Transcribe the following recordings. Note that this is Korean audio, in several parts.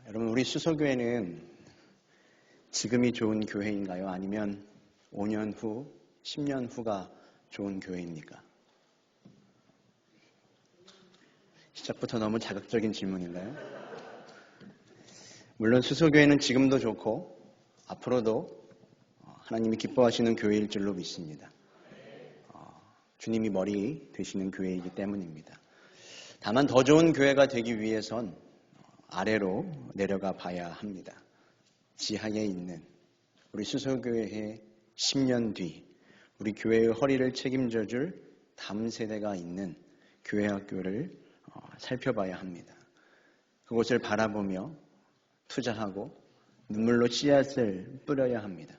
여러분, 우리 수서교회는 지금이 좋은 교회인가요? 아니면 5년 후, 10년 후가 좋은 교회입니까? 시작부터 너무 자극적인 질문인가요? 물론 수서교회는 지금도 좋고 앞으로도 하나님이 기뻐하시는 교회일 줄로 믿습니다. 주님이 머리 되시는 교회이기 때문입니다. 다만 더 좋은 교회가 되기 위해선 아래로 내려가 봐야 합니다. 지하에 있는 우리 수서교회의 10년 뒤 우리 교회의 허리를 책임져 줄 다음 세대가 있는 교회 학교를 살펴봐야 합니다. 그곳을 바라보며 투자하고 눈물로 씨앗을 뿌려야 합니다.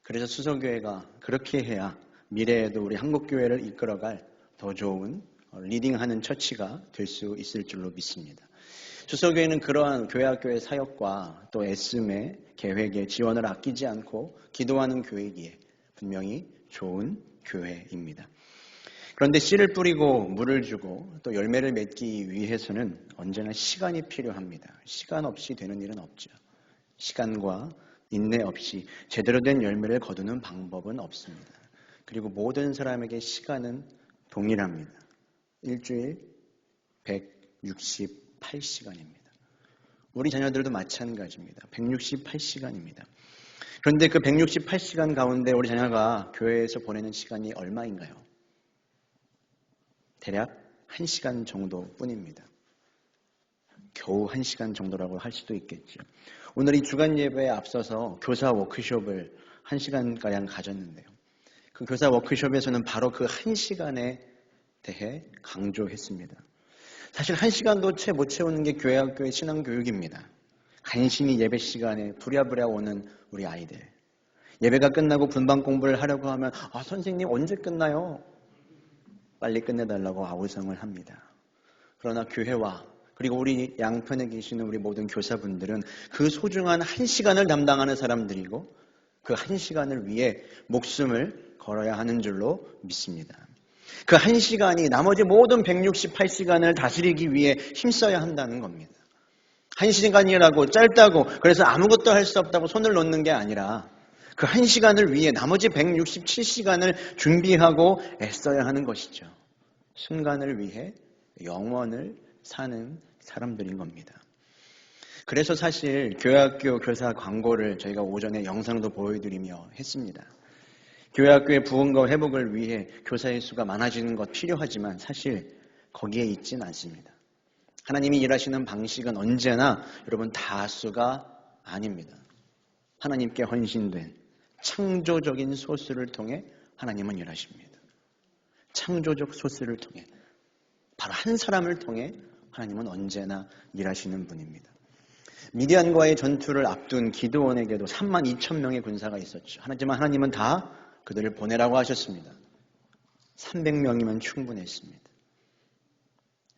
그래서 수서교회가 그렇게 해야 미래에도 우리 한국교회를 이끌어갈 더 좋은 리딩하는 처치가 될 수 있을 줄로 믿습니다. 수서교회는 그러한 교회학교의 사역과 또 애씀의 계획에 지원을 아끼지 않고 기도하는 교회이기에 분명히 좋은 교회입니다. 그런데 씨를 뿌리고 물을 주고 또 열매를 맺기 위해서는 언제나 시간이 필요합니다. 시간 없이 되는 일은 없죠. 시간과 인내 없이 제대로 된 열매를 거두는 방법은 없습니다. 그리고 모든 사람에게 시간은 동일합니다. 일주일 168시간입니다. 우리 자녀들도 마찬가지입니다. 168시간입니다. 그런데 그 168시간 가운데 우리 자녀가 교회에서 보내는 시간이 얼마인가요? 대략 1시간 정도뿐입니다. 겨우 1시간 정도라고 할 수도 있겠죠. 오늘 이 주간 예배에 앞서서 교사 워크숍을 1시간가량 가졌는데요. 그 교사 워크숍에서는 바로 그 1시간에 대해 강조했습니다. 사실 1시간도 채 못 채우는 게 교회학교의 신앙교육입니다. 간신히 예배 시간에 부랴부랴 오는 우리 아이들. 예배가 끝나고 분반 공부를 하려고 하면 선생님 언제 끝나요? 빨리 끝내달라고 아우성을 합니다. 그러나 교회와 그리고 우리 양편에 계시는 우리 모든 교사분들은 그 소중한 1시간을 담당하는 사람들이고 그 1시간을 위해 목숨을 걸어야 하는 줄로 믿습니다. 그 1시간이 나머지 모든 168시간을 다스리기 위해 힘써야 한다는 겁니다. 1시간이라고 짧다고 그래서 아무것도 할 수 없다고 손을 놓는 게 아니라 그 1시간을 위해 나머지 167시간을 준비하고 애써야 하는 것이죠. 순간을 위해 영원을 사는 사람들인 겁니다. 그래서 사실 교회학교 교사 광고를 저희가 오전에 영상도 보여드리며 했습니다. 교회학교의 부흥과 회복을 위해 교사의 수가 많아지는 것 필요하지만 사실 거기에 있진 않습니다. 하나님이 일하시는 방식은 언제나 여러분 다수가 아닙니다. 하나님께 헌신된 창조적인 소스를 통해 하나님은 일하십니다. 창조적 소스를 통해 바로 한 사람을 통해 하나님은 언제나 일하시는 분입니다. 미디안과의 전투를 앞둔 기드온에게도 32,000명의 군사가 있었죠. 하지만 하나님은 다 그들을 보내라고 하셨습니다. 300명이면 충분했습니다.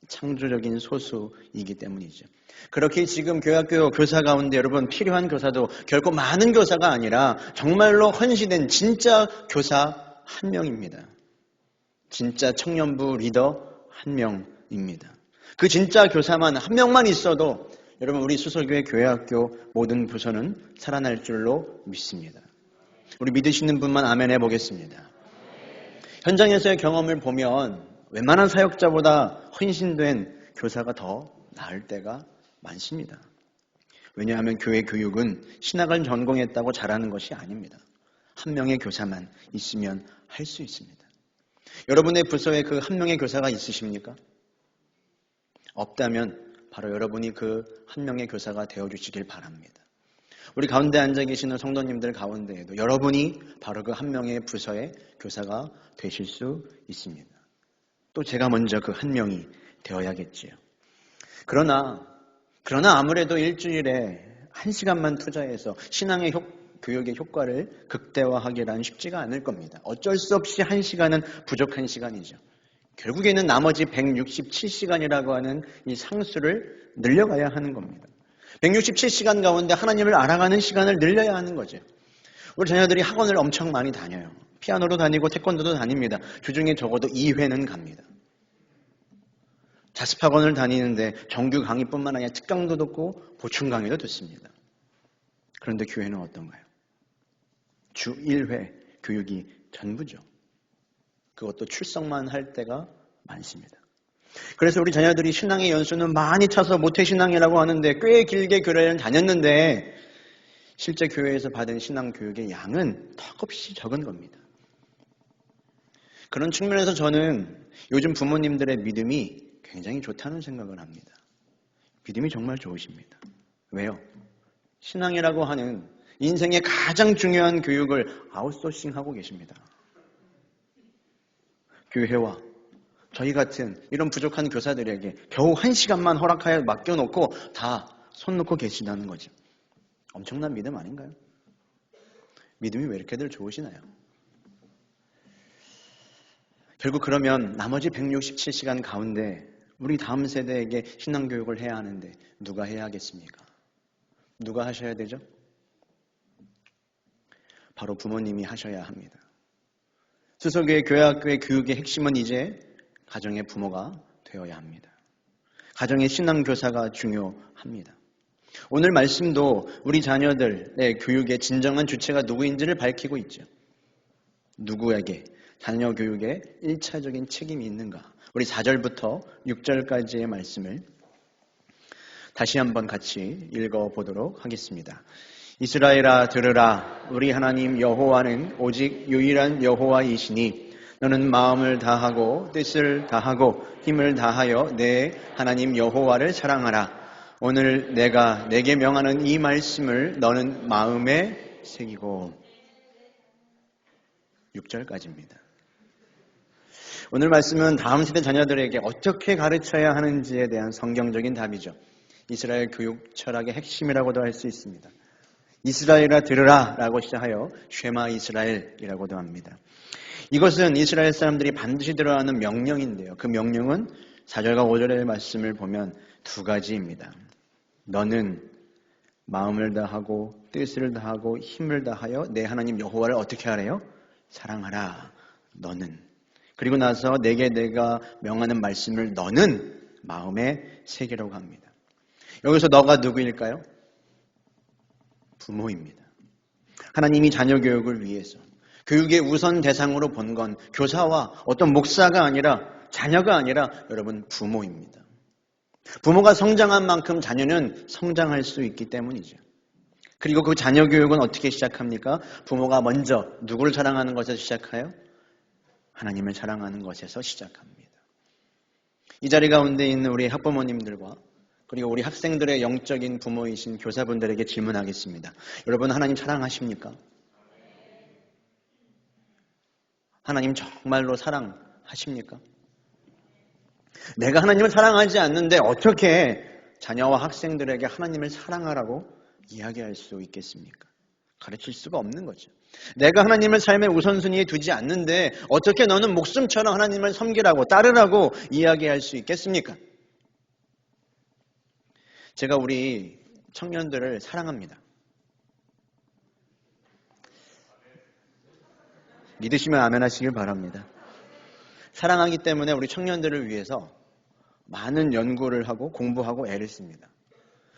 창조적인 소수이기 때문이죠. 그렇게 지금 교회학교 교사 가운데 여러분 필요한 교사도 결코 많은 교사가 아니라 정말로 헌신된 진짜 교사 한 명입니다. 진짜 청년부 리더 한 명입니다. 그 진짜 교사만 한 명만 있어도 여러분 우리 수서교회 교회학교 모든 부서는 살아날 줄로 믿습니다. 우리 믿으시는 분만 아멘 해보겠습니다. 현장에서의 경험을 보면 웬만한 사역자보다 헌신된 교사가 더 나을 때가 많습니다. 왜냐하면 교회 교육은 신학을 전공했다고 잘하는 것이 아닙니다. 한 명의 교사만 있으면 할 수 있습니다. 여러분의 부서에 그 한 명의 교사가 있으십니까? 없다면 바로 여러분이 그 한 명의 교사가 되어주시길 바랍니다. 우리 가운데 앉아 계시는 성도님들 가운데에도 여러분이 바로 그 한 명의 부서의 교사가 되실 수 있습니다. 또 제가 먼저 그 한 명이 되어야겠지요. 그러나 아무래도 일주일에 1시간만 투자해서 신앙의 교육의 효과를 극대화하기란 쉽지가 않을 겁니다. 어쩔 수 없이 1시간은 부족한 시간이죠. 결국에는 나머지 167시간이라고 하는 이 상수를 늘려가야 하는 겁니다. 167시간 가운데 하나님을 알아가는 시간을 늘려야 하는 거죠. 우리 자녀들이 학원을 엄청 많이 다녀요. 피아노도 다니고 태권도도 다닙니다. 주중에 적어도 2회는 갑니다. 자습학원을 다니는데 정규 강의뿐만 아니라 특강도 듣고 보충 강의도 듣습니다. 그런데 교회는 어떤가요? 주 1회 교육이 전부죠. 그것도 출석만 할 때가 많습니다. 그래서 우리 자녀들이 신앙의 연수는 많이 차서 모태신앙이라고 하는데 꽤 길게 교회를 다녔는데 실제 교회에서 받은 신앙 교육의 양은 턱없이 적은 겁니다. 그런 측면에서 저는 요즘 부모님들의 믿음이 굉장히 좋다는 생각을 합니다. 믿음이 정말 좋으십니다. 왜요? 신앙이라고 하는 인생의 가장 중요한 교육을 아웃소싱하고 계십니다. 교회와 저희 같은 이런 부족한 교사들에게 겨우 1시간만 허락하여 맡겨놓고 다 손 놓고 계시다는 거죠. 엄청난 믿음 아닌가요? 믿음이 왜 이렇게들 좋으시나요? 결국 그러면 나머지 167시간 가운데 우리 다음 세대에게 신앙교육을 해야 하는데 누가 해야 하겠습니까? 누가 하셔야 되죠? 바로 부모님이 하셔야 합니다. 수서교회 교회학교의 교육의 핵심은 이제 가정의 부모가 되어야 합니다. 가정의 신앙교사가 중요합니다. 오늘 말씀도 우리 자녀들의 교육의 진정한 주체가 누구인지를 밝히고 있죠. 누구에게 자녀 교육에 1차적인 책임이 있는가? 우리 4절부터 6절까지의 말씀을 다시 한번 같이 읽어보도록 하겠습니다. 이스라엘아 들으라. 우리 하나님 여호와는 오직 유일한 여호와이시니 너는 마음을 다하고 뜻을 다하고 힘을 다하여 내 하나님 여호와를 사랑하라. 오늘 내가 내게 명하는 이 말씀을 너는 마음에 새기고 6절까지입니다. 오늘 말씀은 다음 세대 자녀들에게 어떻게 가르쳐야 하는지에 대한 성경적인 답이죠. 이스라엘 교육 철학의 핵심이라고도 할 수 있습니다. 이스라엘아 들으라 라고 시작하여 쉐마 이스라엘이라고도 합니다. 이것은 이스라엘 사람들이 반드시 들어야 하는 명령인데요. 그 명령은 4절과 5절의 말씀을 보면 두 가지입니다. 너는 마음을 다하고 뜻을 다하고 힘을 다하여 내 하나님 여호와를 어떻게 하래요? 사랑하라. 너는. 그리고 나서 내게 내가 명하는 말씀을 너는 마음에 새기라고 합니다. 여기서 너가 누구일까요? 부모입니다. 하나님이 자녀 교육을 위해서 교육의 우선 대상으로 본 건 교사와 어떤 목사가 아니라 자녀가 아니라 여러분 부모입니다. 부모가 성장한 만큼 자녀는 성장할 수 있기 때문이죠. 그리고 그 자녀 교육은 어떻게 시작합니까? 부모가 먼저 누구를 사랑하는 것에서 시작해요? 하나님을 사랑하는 것에서 시작합니다. 이 자리 가운데 있는 우리 학부모님들과 그리고 우리 학생들의 영적인 부모이신 교사분들에게 질문하겠습니다. 여러분 하나님 사랑하십니까? 하나님 정말로 사랑하십니까? 내가 하나님을 사랑하지 않는데 어떻게 자녀와 학생들에게 하나님을 사랑하라고 이야기할 수 있겠습니까? 가르칠 수가 없는 거죠. 내가 하나님을 삶의 우선순위에 두지 않는데 어떻게 너는 목숨처럼 하나님을 섬기라고 따르라고 이야기할 수 있겠습니까? 제가 우리 청년들을 사랑합니다. 믿으시면 아멘 하시길 바랍니다. 사랑하기 때문에 우리 청년들을 위해서 많은 연구를 하고 공부하고 애를 씁니다.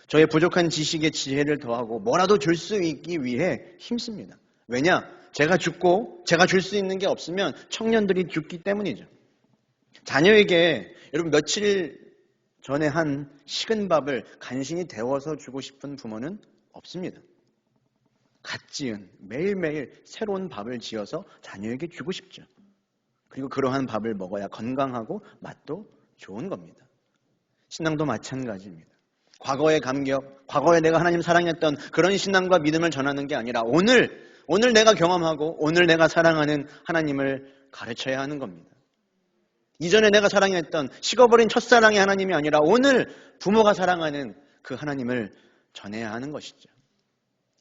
저의 부족한 지식에 지혜를 더하고 뭐라도 줄 수 있기 위해 힘씁니다. 왜냐? 제가 죽고 제가 줄 수 있는 게 없으면 청년들이 죽기 때문이죠. 자녀에게 여러분 며칠 전에 한 식은 밥을 간신히 데워서 주고 싶은 부모는 없습니다. 갓 지은 매일매일 새로운 밥을 지어서 자녀에게 주고 싶죠. 그리고 그러한 밥을 먹어야 건강하고 맛도 좋은 겁니다. 신앙도 마찬가지입니다. 과거의 감격, 과거에 내가 하나님 사랑했던 그런 신앙과 믿음을 전하는 게 아니라 오늘 내가 경험하고 오늘 내가 사랑하는 하나님을 가르쳐야 하는 겁니다. 이전에 내가 사랑했던 식어버린 첫사랑의 하나님이 아니라 오늘 부모가 사랑하는 그 하나님을 전해야 하는 것이죠.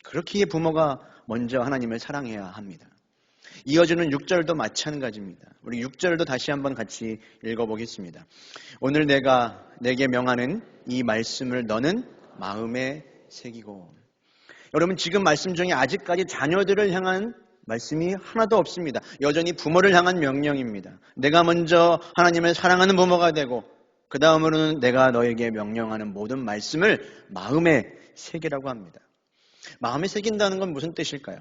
그렇기에 부모가 먼저 하나님을 사랑해야 합니다. 이어지는 6절도 마찬가지입니다. 우리 6절도 다시 한번 같이 읽어보겠습니다. 오늘 내가 내게 명하는 이 말씀을 너는 마음에 새기고. 여러분 지금 말씀 중에 아직까지 자녀들을 향한 말씀이 하나도 없습니다. 여전히 부모를 향한 명령입니다. 내가 먼저 하나님을 사랑하는 부모가 되고 그 다음으로는 내가 너에게 명령하는 모든 말씀을 마음에 새기라고 합니다. 마음에 새긴다는 건 무슨 뜻일까요?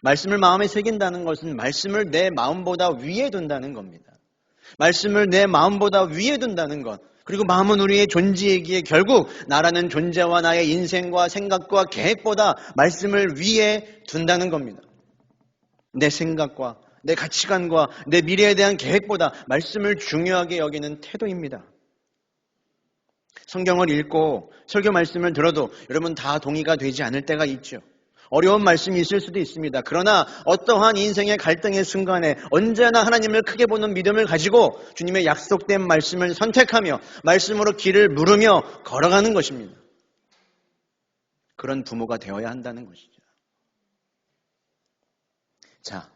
말씀을 마음에 새긴다는 것은 말씀을 내 마음보다 위에 둔다는 겁니다. 말씀을 내 마음보다 위에 둔다는 것. 그리고 마음은 우리의 존재이기에 결국 나라는 존재와 나의 인생과 생각과 계획보다 말씀을 위에 둔다는 겁니다. 내 생각과 내 가치관과 내 미래에 대한 계획보다 말씀을 중요하게 여기는 태도입니다. 성경을 읽고 설교 말씀을 들어도 여러분 다 동의가 되지 않을 때가 있죠. 어려운 말씀이 있을 수도 있습니다. 그러나 어떠한 인생의 갈등의 순간에 언제나 하나님을 크게 보는 믿음을 가지고 주님의 약속된 말씀을 선택하며 말씀으로 길을 물으며 걸어가는 것입니다. 그런 부모가 되어야 한다는 것이죠. 자,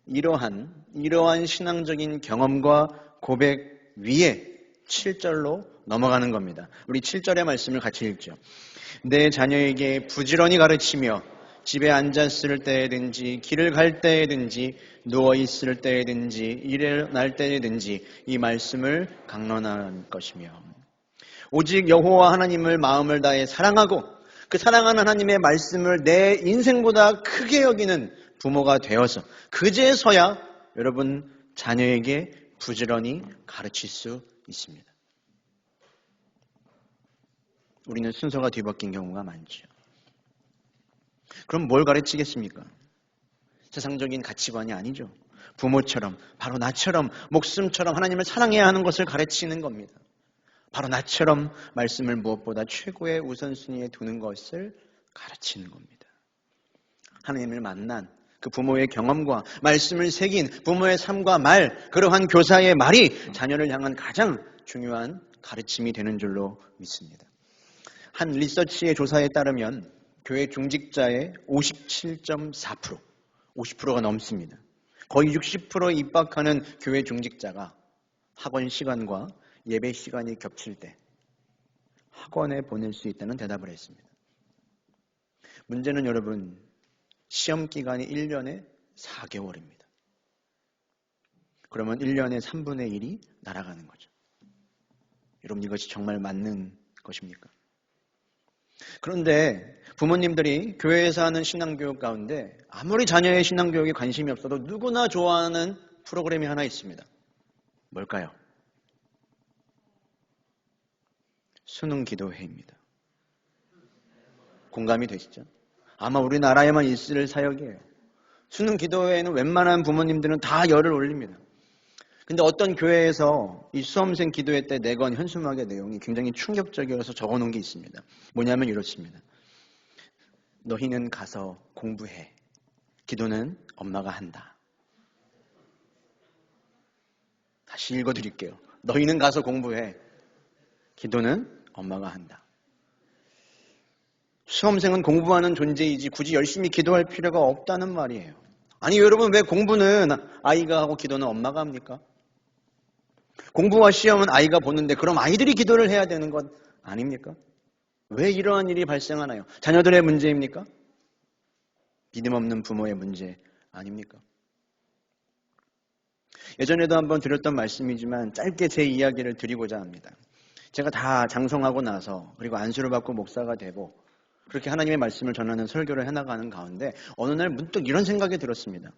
이러한 신앙적인 경험과 고백 위에 7절로 넘어가는 겁니다. 우리 7절의 말씀을 같이 읽죠. 내 자녀에게 부지런히 가르치며 집에 앉았을 때든지 길을 갈 때든지 누워있을 때든지 일어날 때든지 이 말씀을 강론할 것이며 오직 여호와 하나님을 마음을 다해 사랑하고 그 사랑하는 하나님의 말씀을 내 인생보다 크게 여기는 부모가 되어서 그제서야 여러분 자녀에게 부지런히 가르칠 수 있습니다. 우리는 순서가 뒤바뀐 경우가 많죠. 그럼 뭘 가르치겠습니까? 세상적인 가치관이 아니죠. 부모처럼 바로 나처럼 목숨처럼 하나님을 사랑해야 하는 것을 가르치는 겁니다. 바로 나처럼 말씀을 무엇보다 최고의 우선순위에 두는 것을 가르치는 겁니다. 하나님을 만난 그 부모의 경험과 말씀을 새긴 부모의 삶과 말, 그러한 교사의 말이 자녀를 향한 가장 중요한 가르침이 되는 줄로 믿습니다. 한 리서치의 조사에 따르면 교회 중직자의 57.4%, 50%가 넘습니다. 거의 60%에 입학하는 교회 중직자가 학원 시간과 예배 시간이 겹칠 때 학원에 보낼 수 있다는 대답을 했습니다. 문제는 여러분, 시험 기간이 1년에 4개월입니다. 그러면 1년에 3분의 1이 날아가는 거죠. 여러분, 이것이 정말 맞는 것입니까? 그런데 부모님들이 교회에서 하는 신앙교육 가운데 아무리 자녀의 신앙교육에 관심이 없어도 누구나 좋아하는 프로그램이 하나 있습니다. 뭘까요? 수능 기도회입니다. 공감이 되시죠? 아마 우리나라에만 있을 사역이에요. 수능 기도회에는 웬만한 부모님들은 다 열을 올립니다. 근데 어떤 교회에서 이 수험생 기도회 때 내건 현수막의 내용이 굉장히 충격적이어서 적어놓은 게 있습니다. 뭐냐면 이렇습니다. 너희는 가서 공부해. 기도는 엄마가 한다. 다시 읽어드릴게요. 너희는 가서 공부해. 기도는 엄마가 한다. 수험생은 공부하는 존재이지 굳이 열심히 기도할 필요가 없다는 말이에요. 아니 여러분, 왜 공부는 아이가 하고 기도는 엄마가 합니까? 공부와 시험은 아이가 보는데 그럼 아이들이 기도를 해야 되는 것 아닙니까? 왜 이러한 일이 발생하나요? 자녀들의 문제입니까? 믿음 없는 부모의 문제 아닙니까? 예전에도 한번 드렸던 말씀이지만 짧게 제 이야기를 드리고자 합니다. 제가 다 장성하고 나서 그리고 안수를 받고 목사가 되고 그렇게 하나님의 말씀을 전하는 설교를 해나가는 가운데 어느 날 문득 이런 생각이 들었습니다.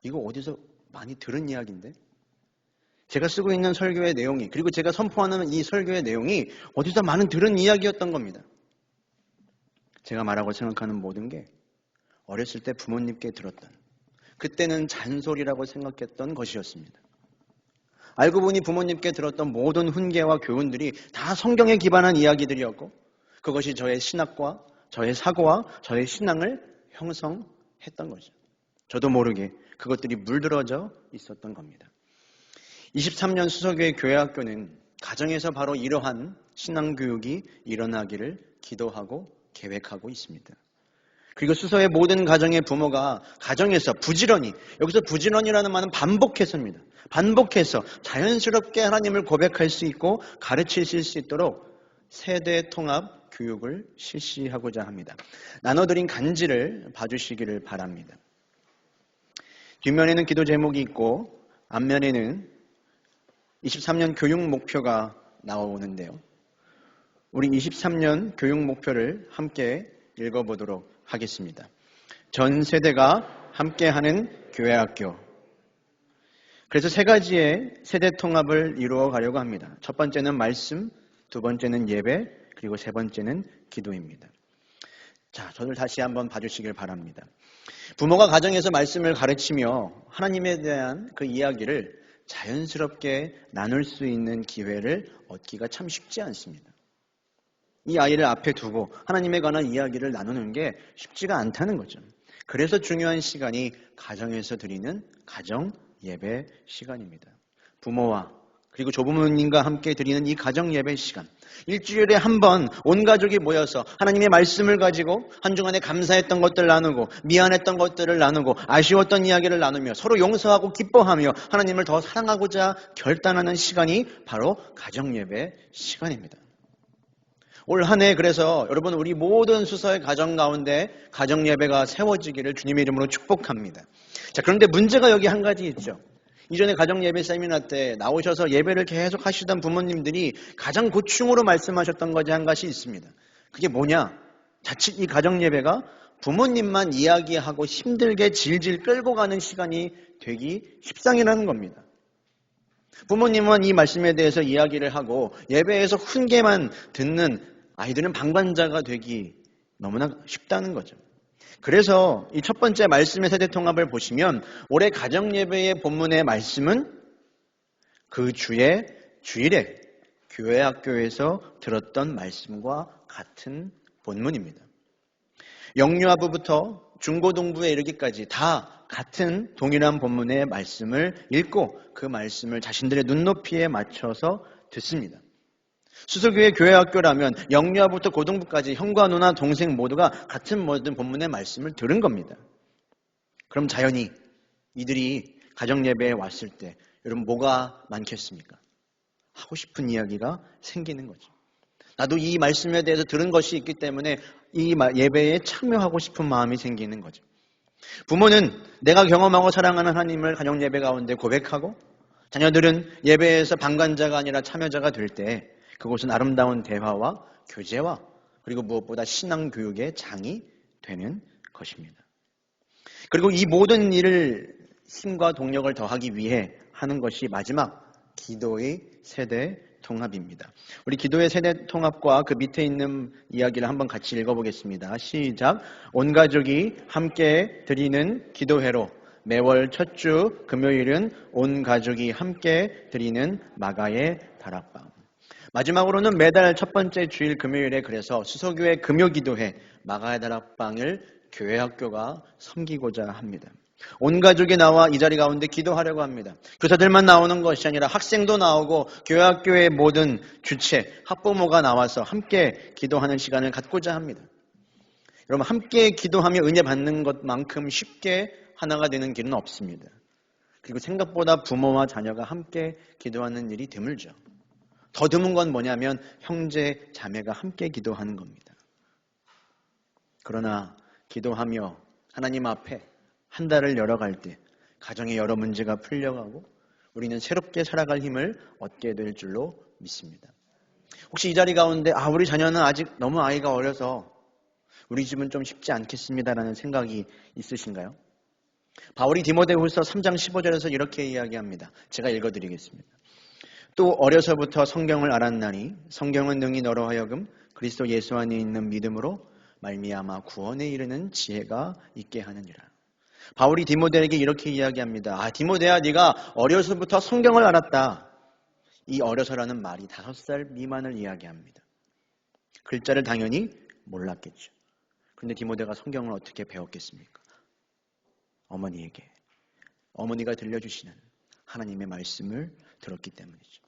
이거 어디서 많이 들은 이야기인데? 제가 쓰고 있는 설교의 내용이, 그리고 제가 선포하는 이 설교의 내용이 어디서 많은 들은 이야기였던 겁니다. 제가 말하고 생각하는 모든 게 어렸을 때 부모님께 들었던, 그때는 잔소리라고 생각했던 것이었습니다. 알고 보니 부모님께 들었던 모든 훈계와 교훈들이 다 성경에 기반한 이야기들이었고 그것이 저의 신학과 저의 사고와 저의 신앙을 형성했던 거죠. 저도 모르게 그것들이 물들어져 있었던 겁니다. 23년 수서교회 교회학교는 가정에서 바로 이러한 신앙교육이 일어나기를 기도하고 계획하고 있습니다. 그리고 수서의 모든 가정의 부모가 가정에서 부지런히, 여기서 부지런이라는 말은 반복해서입니다. 반복해서 자연스럽게 하나님을 고백할 수 있고 가르치실 수 있도록 세대 통합 교육을 실시하고자 합니다. 나눠드린 간지를 봐주시기를 바랍니다. 뒷면에는 기도 제목이 있고 앞면에는 23년 교육 목표가 나오는데요. 우리 23년 교육 목표를 함께 읽어보도록 하겠습니다. 전 세대가 함께하는 교회학교. 그래서 세 가지의 세대 통합을 이루어 가려고 합니다. 첫 번째는 말씀, 두 번째는 예배, 그리고 세 번째는 기도입니다. 자, 저를 다시 한번 봐주시길 바랍니다. 부모가 가정에서 말씀을 가르치며 하나님에 대한 그 이야기를 자연스럽게 나눌 수 있는 기회를 얻기가 참 쉽지 않습니다. 이 아이를 앞에 두고 하나님에 관한 이야기를 나누는 게 쉽지가 않다는 거죠. 그래서 중요한 시간이 가정에서 드리는 가정 예배 시간입니다. 부모와 그리고 조부모님과 함께 드리는 이 가정 예배 시간, 일주일에 한 번 온 가족이 모여서 하나님의 말씀을 가지고 한 주간에 감사했던 것들 나누고 미안했던 것들을 나누고 아쉬웠던 이야기를 나누며 서로 용서하고 기뻐하며 하나님을 더 사랑하고자 결단하는 시간이 바로 가정 예배 시간입니다. 올 한 해 그래서 여러분 우리 모든 수서의 가정 가운데 가정 예배가 세워지기를 주님의 이름으로 축복합니다. 자, 그런데 문제가 여기 한 가지 있죠. 이전에 가정 예배 세미나 때 나오셔서 예배를 계속 하시던 부모님들이 가장 고충으로 말씀하셨던 것이 한 가지 있습니다. 그게 뭐냐? 자칫 이 가정 예배가 부모님만 이야기하고 힘들게 질질 끌고 가는 시간이 되기 십상이라는 겁니다. 부모님은 이 말씀에 대해서 이야기를 하고 예배에서 훈계만 듣는 아이들은 방관자가 되기 너무나 쉽다는 거죠. 그래서 이 첫 번째 말씀의 세대 통합을 보시면 올해 가정 예배의 본문의 말씀은 그 주의 주일에 교회 학교에서 들었던 말씀과 같은 본문입니다. 영유아부부터 중고등부에 이르기까지 다 같은 동일한 본문의 말씀을 읽고 그 말씀을 자신들의 눈높이에 맞춰서 듣습니다. 수서교회 교회학교라면 영유아부터 고등부까지 형과 누나, 동생 모두가 같은 모든 본문의 말씀을 들은 겁니다. 그럼 자연히 이들이 가정예배에 왔을 때 여러분 뭐가 많겠습니까? 하고 싶은 이야기가 생기는 거죠. 나도 이 말씀에 대해서 들은 것이 있기 때문에 이 예배에 참여하고 싶은 마음이 생기는 거죠. 부모는 내가 경험하고 사랑하는 하나님을 가정예배 가운데 고백하고 자녀들은 예배에서 방관자가 아니라 참여자가 될 때 그곳은 아름다운 대화와 교제와 그리고 무엇보다 신앙교육의 장이 되는 것입니다. 그리고 이 모든 일을 힘과 동력을 더하기 위해 하는 것이 마지막 기도의 세대 통합입니다. 우리 기도의 세대 통합과 그 밑에 있는 이야기를 한번 같이 읽어보겠습니다. 시작. 온 가족이 함께 드리는 기도회로 매월 첫 주 금요일은 온 가족이 함께 드리는 마가의 다락방. 마지막으로는 매달 첫 번째 주일 금요일에 그래서 수서교회 금요기도회 마가의 다락방을 교회학교가 섬기고자 합니다. 온 가족이 나와 이 자리 가운데 기도하려고 합니다. 교사들만 나오는 것이 아니라 학생도 나오고 교회학교의 모든 주체, 학부모가 나와서 함께 기도하는 시간을 갖고자 합니다. 여러분 함께 기도하며 은혜 받는 것만큼 쉽게 하나가 되는 길은 없습니다. 그리고 생각보다 부모와 자녀가 함께 기도하는 일이 드물죠. 더 드문 건 뭐냐면 형제, 자매가 함께 기도하는 겁니다. 그러나 기도하며 하나님 앞에 한 달을 열어갈 때 가정의 여러 문제가 풀려가고 우리는 새롭게 살아갈 힘을 얻게 될 줄로 믿습니다. 혹시 이 자리 가운데 우리 자녀는 아직 너무 아이가 어려서 우리 집은 좀 쉽지 않겠습니다라는 생각이 있으신가요? 바울이 디모데후서 3장 15절에서 이렇게 이야기합니다. 제가 읽어드리겠습니다. 또 어려서부터 성경을 알았나니 성경은 능히 너로 하여금 그리스도 예수 안에 있는 믿음으로 말미암아 구원에 이르는 지혜가 있게 하느니라. 바울이 디모데에게 이렇게 이야기합니다. 디모데야 네가 어려서부터 성경을 알았다. 이 어려서라는 말이 5살 미만을 이야기합니다. 글자를 당연히 몰랐겠죠. 그런데 디모데가 성경을 어떻게 배웠겠습니까? 어머니에게 어머니가 들려주시는 하나님의 말씀을 들었기 때문이죠.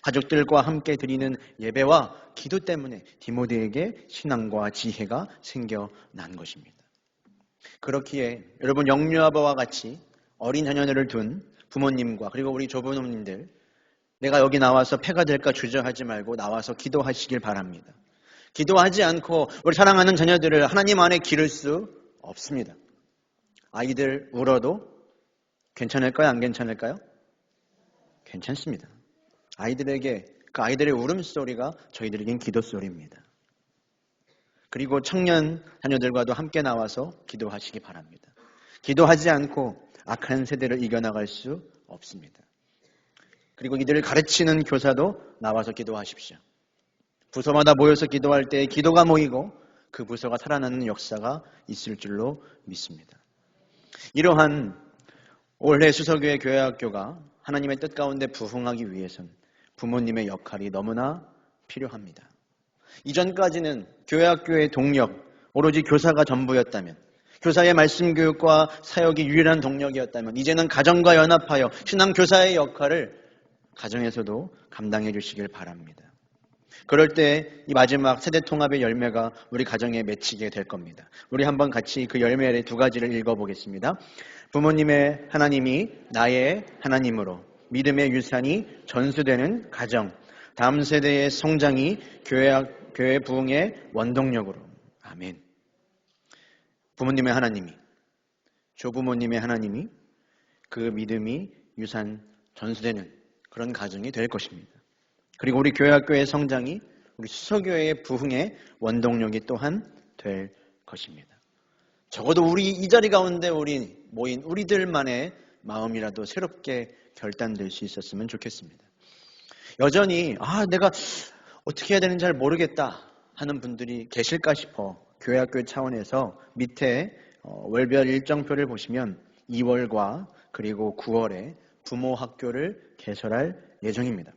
가족들과 함께 드리는 예배와 기도 때문에 디모데에게 신앙과 지혜가 생겨난 것입니다. 그렇기에 여러분 영유아버와 같이 어린 자녀들을 둔 부모님과 그리고 우리 조부모님들 내가 여기 나와서 패가 될까 주저하지 말고 나와서 기도하시길 바랍니다. 기도하지 않고 우리 사랑하는 자녀들을 하나님 안에 기를 수 없습니다. 아이들 울어도 괜찮을까요? 안 괜찮을까요? 괜찮습니다. 그 아이들의 울음소리가 저희들에겐 기도소리입니다. 그리고 청년 자녀들과도 함께 나와서 기도하시기 바랍니다. 기도하지 않고 악한 세대를 이겨나갈 수 없습니다. 그리고 이들을 가르치는 교사도 나와서 기도하십시오. 부서마다 모여서 기도할 때 기도가 모이고 그 부서가 살아나는 역사가 있을 줄로 믿습니다. 이러한 올해 수서교회 교회학교가 하나님의 뜻 가운데 부흥하기 위해선 부모님의 역할이 너무나 필요합니다. 이전까지는 교회학교의 동력, 오로지 교사가 전부였다면, 교사의 말씀 교육과 사역이 유일한 동력이었다면, 이제는 가정과 연합하여 신앙교사의 역할을 가정에서도 감당해 주시길 바랍니다. 그럴 때 이 마지막 세대 통합의 열매가 우리 가정에 맺히게 될 겁니다. 우리 한번 같이 그 열매의 두 가지를 읽어보겠습니다. 부모님의 하나님이 나의 하나님으로 믿음의 유산이 전수되는 가정, 다음 세대의 성장이 교회 부흥의 원동력으로. 아멘. 부모님의 하나님이, 조부모님의 하나님이 그 믿음이 유산 전수되는 그런 가정이 될 것입니다. 그리고 우리 교회학교의 성장이 우리 수서교회의 부흥의 원동력이 또한 될 것입니다. 적어도 우리 이 자리 가운데 모인 우리들만의 마음이라도 새롭게 결단될 수 있었으면 좋겠습니다. 여전히 내가 어떻게 해야 되는지 잘 모르겠다 하는 분들이 계실까 싶어 교회학교 차원에서 밑에 월별 일정표를 보시면 2월과 그리고 9월에 부모 학교를 개설할 예정입니다.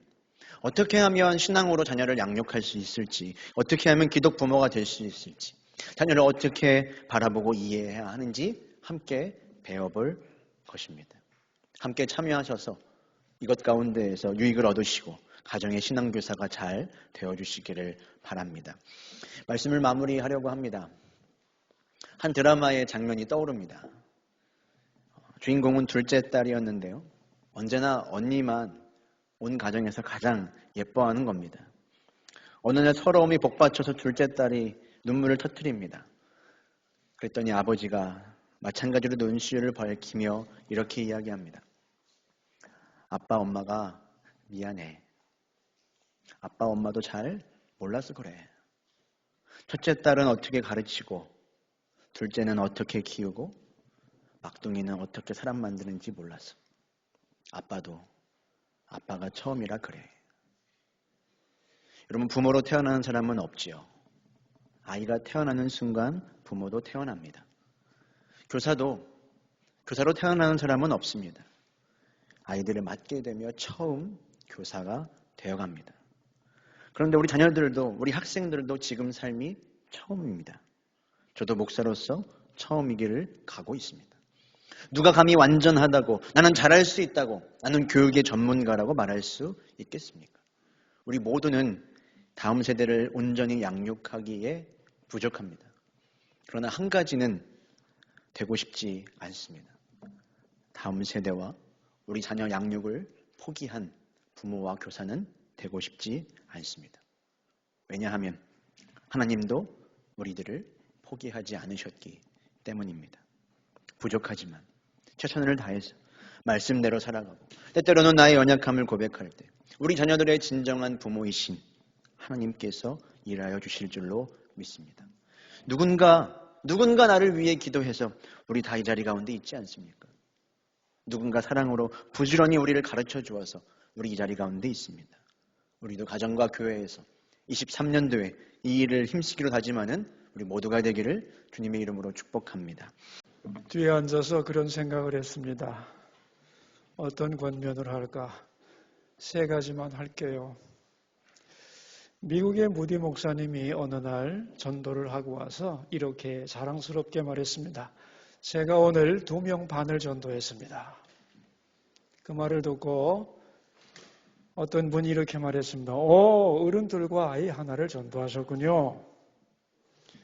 어떻게 하면 신앙으로 자녀를 양육할 수 있을지, 어떻게 하면 기독 부모가 될 수 있을지, 자녀를 어떻게 바라보고 이해해야 하는지 함께 배워볼 것입니다. 함께 참여하셔서 이것 가운데에서 유익을 얻으시고 가정의 신앙교사가 잘 되어주시기를 바랍니다. 말씀을 마무리하려고 합니다. 한 드라마의 장면이 떠오릅니다. 주인공은 둘째 딸이었는데요. 언제나 언니만 온 가정에서 가장 예뻐하는 겁니다. 어느 날 서러움이 복받쳐서 둘째 딸이 눈물을 터뜨립니다. 그랬더니 아버지가 마찬가지로 눈시울을 밝히며 이렇게 이야기합니다. 아빠, 엄마가 미안해. 아빠, 엄마도 잘 몰라서 그래. 첫째 딸은 어떻게 가르치고, 둘째는 어떻게 키우고, 막둥이는 어떻게 사람 만드는지 몰랐어. 아빠가 처음이라 그래. 여러분, 부모로 태어나는 사람은 없지요. 아이가 태어나는 순간 부모도 태어납니다. 교사로 태어나는 사람은 없습니다. 아이들을 맡게 되며 처음 교사가 되어갑니다. 그런데 우리 자녀들도, 우리 학생들도 지금 삶이 처음입니다. 저도 목사로서 처음이기를 가고 있습니다. 누가 감히 완전하다고, 나는 잘할 수 있다고, 나는 교육의 전문가라고 말할 수 있겠습니까? 우리 모두는 다음 세대를 온전히 양육하기에 부족합니다. 그러나 한 가지는 되고 싶지 않습니다. 다음 세대와 우리 자녀 양육을 포기한 부모와 교사는 되고 싶지 않습니다. 왜냐하면 하나님도 우리들을 포기하지 않으셨기 때문입니다. 부족하지만 최선을 다해서 말씀대로 살아가고 때때로는 나의 연약함을 고백할 때 우리 자녀들의 진정한 부모이신 하나님께서 일하여 주실 줄로 믿습니다. 누군가 나를 위해 기도해서 우리 다 이 자리 가운데 있지 않습니까? 누군가 사랑으로 부지런히 우리를 가르쳐 주어서 우리 이 자리 가운데 있습니다. 우리도 가정과 교회에서 23년도에 이 일을 힘쓰기로 다짐하는 우리 모두가 되기를 주님의 이름으로 축복합니다. 뒤에 앉아서 그런 생각을 했습니다. 어떤 권면을 할까? 세 가지만 할게요. 미국의 무디 목사님이 어느 날 전도를 하고 와서 이렇게 자랑스럽게 말했습니다. 제가 오늘 2명 반을 전도했습니다. 그 말을 듣고 어떤 분이 이렇게 말했습니다. 어른들과 아이 하나를 전도하셨군요.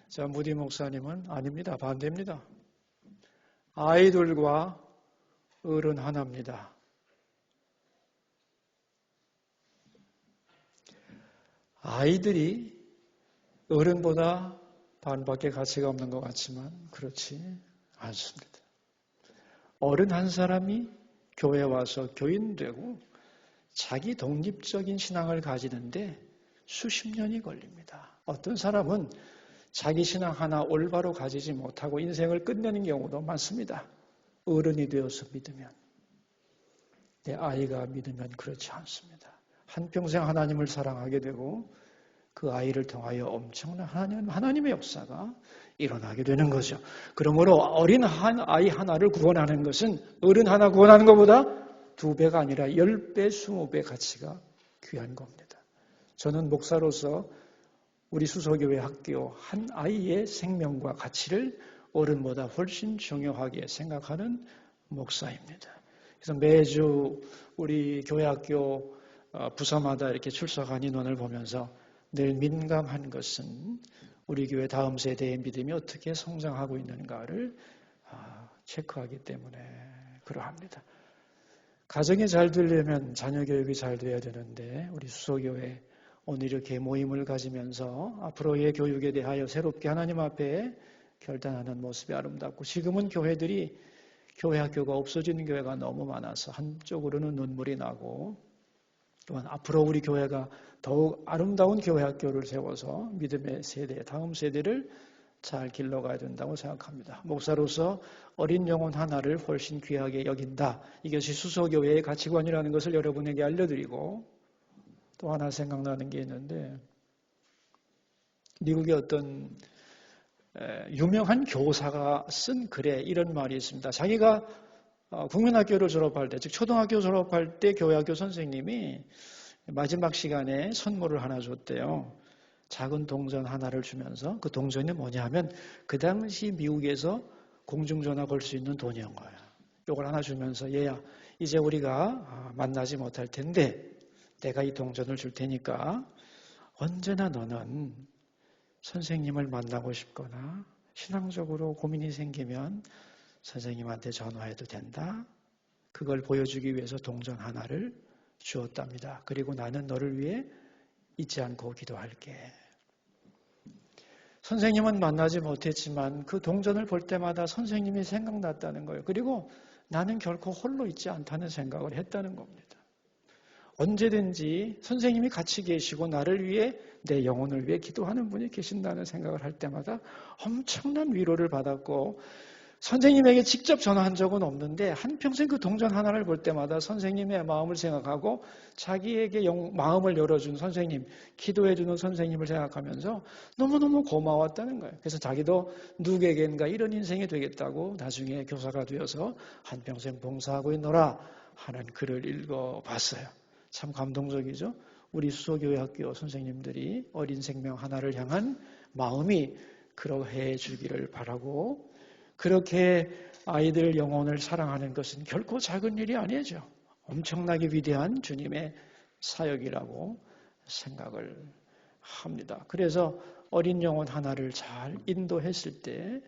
자, 무디 목사님은 아닙니다. 반대입니다. 아이들과 어른 하나입니다. 아이들이 어른보다 반밖에 가치가 없는 것 같지만 그렇지 않습니다. 어른 한 사람이 교회 와서 교인 되고 자기 독립적인 신앙을 가지는데 수십 년이 걸립니다. 어떤 사람은 자기 신앙 하나 올바로 가지지 못하고 인생을 끝내는 경우도 많습니다. 어른이 되어서 믿으면. 내 아이가 믿으면 그렇지 않습니다. 한평생 하나님을 사랑하게 되고 그 아이를 통하여 엄청난 하나님의 역사가 일어나게 되는 거죠. 그러므로 어린 아이 하나를 구원하는 것은 어른 하나 구원하는 것보다 2배가 아니라 10배, 20배 가치가 귀한 겁니다. 저는 목사로서 우리 수소교회 학교 한 아이의 생명과 가치를 어른보다 훨씬 중요하게 생각하는 목사입니다. 그래서 매주 우리 교회 학교 부서마다 이렇게 출석한 인원을 보면서 늘 민감한 것은 우리 교회 다음 세대의 믿음이 어떻게 성장하고 있는가를 체크하기 때문에 그러합니다. 가정이 잘 되려면 자녀 교육이 잘 돼야 되는데 우리 수소교회 오늘 이렇게 모임을 가지면서 앞으로의 교육에 대하여 새롭게 하나님 앞에 결단하는 모습이 아름답고 지금은 교회들이 교회 학교가 없어지는 교회가 너무 많아서 한쪽으로는 눈물이 나고 또한 앞으로 우리 교회가 더욱 아름다운 교회 학교를 세워서 믿음의 세대, 다음 세대를 잘 길러가야 된다고 생각합니다. 목사로서 어린 영혼 하나를 훨씬 귀하게 여긴다. 이것이 수소교회의 가치관이라는 것을 여러분에게 알려드리고 또 하나 생각나는 게 있는데 미국의 어떤 유명한 교사가 쓴 글에 이런 말이 있습니다. 자기가 국민학교를 졸업할 때, 즉 초등학교 졸업할 때 교회학교 선생님이 마지막 시간에 선물을 하나 줬대요. 작은 동전 하나를 주면서 그 동전이 뭐냐 하면 그 당시 미국에서 공중전화 걸 수 있는 돈이었던 거예요. 이걸 하나 주면서 얘야 이제 우리가 만나지 못할 텐데 내가 이 동전을 줄 테니까 언제나 너는 선생님을 만나고 싶거나 신앙적으로 고민이 생기면 선생님한테 전화해도 된다. 그걸 보여주기 위해서 동전 하나를 주었답니다. 그리고 나는 너를 위해 잊지 않고 기도할게. 선생님은 만나지 못했지만 그 동전을 볼 때마다 선생님이 생각났다는 거예요. 그리고 나는 결코 홀로 있지 않다는 생각을 했다는 겁니다. 언제든지 선생님이 같이 계시고 나를 위해 내 영혼을 위해 기도하는 분이 계신다는 생각을 할 때마다 엄청난 위로를 받았고 선생님에게 직접 전화한 적은 없는데 한평생 그 동전 하나를 볼 때마다 선생님의 마음을 생각하고 자기에게 마음을 열어준 선생님, 기도해주는 선생님을 생각하면서 너무너무 고마웠다는 거예요. 그래서 자기도 누구에겐가 이런 인생이 되겠다고 나중에 교사가 되어서 한평생 봉사하고 있노라 하는 글을 읽어봤어요. 참 감동적이죠. 우리 수소교회 학교 선생님들이 어린 생명 하나를 향한 마음이 그러해 주기를 바라고 그렇게 아이들 영혼을 사랑하는 것은 결코 작은 일이 아니죠. 엄청나게 위대한 주님의 사역이라고 생각을 합니다. 그래서 어린 영혼 하나를 잘 인도했을 때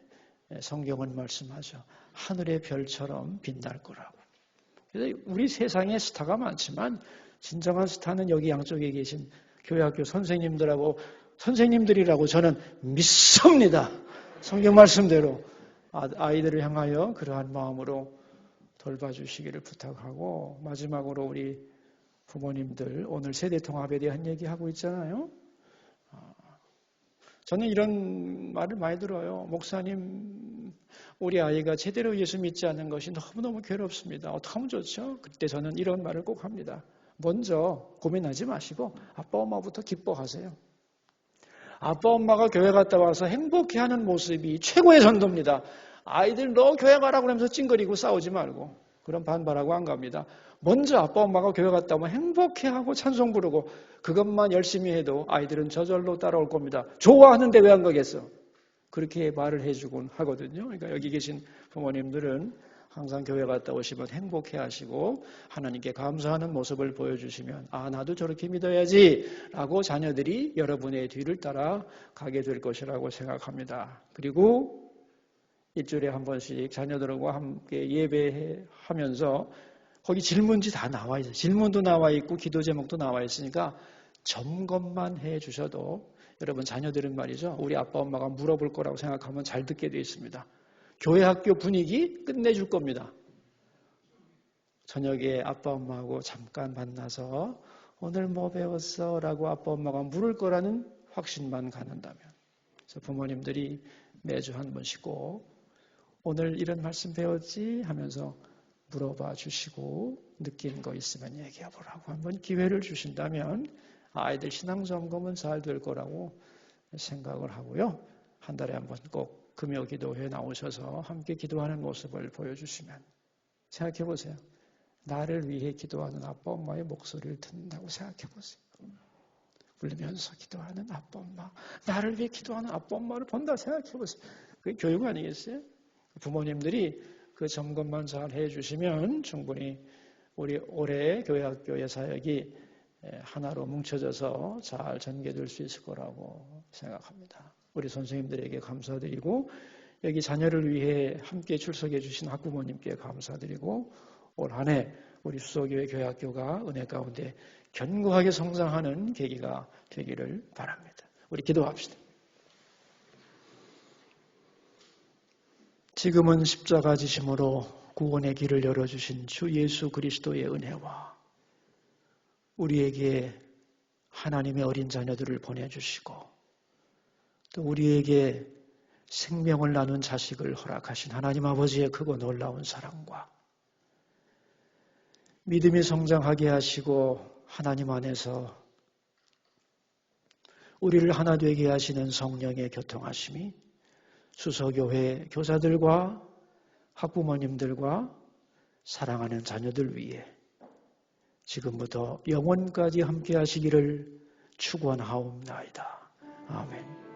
성경은 말씀하죠. 하늘의 별처럼 빛날 거라고. 그래서 우리 세상에 스타가 많지만 진정한 스타는 여기 양쪽에 계신 교회학교 선생님들이라고 저는 믿습니다. 성경 말씀대로 아이들을 향하여 그러한 마음으로 돌봐주시기를 부탁하고 마지막으로 우리 부모님들 오늘 세대통합에 대한 얘기하고 있잖아요. 저는 이런 말을 많이 들어요. 목사님, 우리 아이가 제대로 예수 믿지 않는 것이 너무너무 괴롭습니다. 어떻게 하면 좋죠? 그때 저는 이런 말을 꼭 합니다. 먼저 고민하지 마시고 아빠 엄마부터 기뻐하세요. 아빠 엄마가 교회 갔다 와서 행복해하는 모습이 최고의 전도입니다. 아이들 너 교회 가라 그러면서 찡거리고 싸우지 말고 그럼 반발하고 안 갑니다. 먼저 아빠 엄마가 교회 갔다 오면 행복해하고 찬송 부르고 그것만 열심히 해도 아이들은 저절로 따라올 겁니다. 좋아하는데 왜 안 가겠어? 그렇게 말을 해주곤 하거든요. 그러니까 여기 계신 부모님들은 항상 교회 갔다 오시면 행복해하시고 하나님께 감사하는 모습을 보여주시면 나도 저렇게 믿어야지 라고 자녀들이 여러분의 뒤를 따라 가게 될 것이라고 생각합니다. 그리고 일주일에 한 번씩 자녀들과 함께 예배하면서 거기 질문지 다 나와 있어요. 질문도 나와 있고 기도 제목도 나와 있으니까 점검만 해 주셔도 여러분 자녀들은 말이죠. 우리 아빠 엄마가 물어볼 거라고 생각하면 잘 듣게 되어 있습니다. 교회 학교 분위기 끝내줄 겁니다. 저녁에 아빠 엄마하고 잠깐 만나서 오늘 뭐 배웠어? 라고 아빠 엄마가 물을 거라는 확신만 갖는다면, 그래서 부모님들이 매주 한 번씩 꼭 오늘 이런 말씀 배웠지? 하면서 물어봐 주시고 느낀 거 있으면 얘기해 보라고 한번 기회를 주신다면 아이들 신앙 점검은 잘 될 거라고 생각을 하고요. 한 달에 한 번 꼭 금요 기도회에 나오셔서 함께 기도하는 모습을 보여주시면, 생각해 보세요. 나를 위해 기도하는 아빠 엄마의 목소리를 듣는다고 생각해 보세요. 울면서 기도하는 아빠 엄마, 나를 위해 기도하는 아빠 엄마를 본다 생각해 보세요. 그게 교육 아니겠어요? 부모님들이 그 점검만 잘 해주시면 충분히 우리 올해 교회학교의 사역이 하나로 뭉쳐져서 잘 전개될 수 있을 거라고 생각합니다. 우리 선생님들에게 감사드리고, 여기 자녀를 위해 함께 출석해 주신 학부모님께 감사드리고, 올 한 해 우리 수서교회 교회학교가 은혜 가운데 견고하게 성장하는 계기가 되기를 바랍니다. 우리 기도합시다. 지금은 십자가 지심으로 구원의 길을 열어주신 주 예수 그리스도의 은혜와 우리에게 하나님의 어린 자녀들을 보내주시고 또 우리에게 생명을 나눈 자식을 허락하신 하나님 아버지의 크고 놀라운 사랑과 믿음이 성장하게 하시고 하나님 안에서 우리를 하나 되게 하시는 성령의 교통하심이 수서교회 교사들과 학부모님들과 사랑하는 자녀들 위해 지금부터 영원까지 함께 하시기를 축원하옵나이다. 아멘.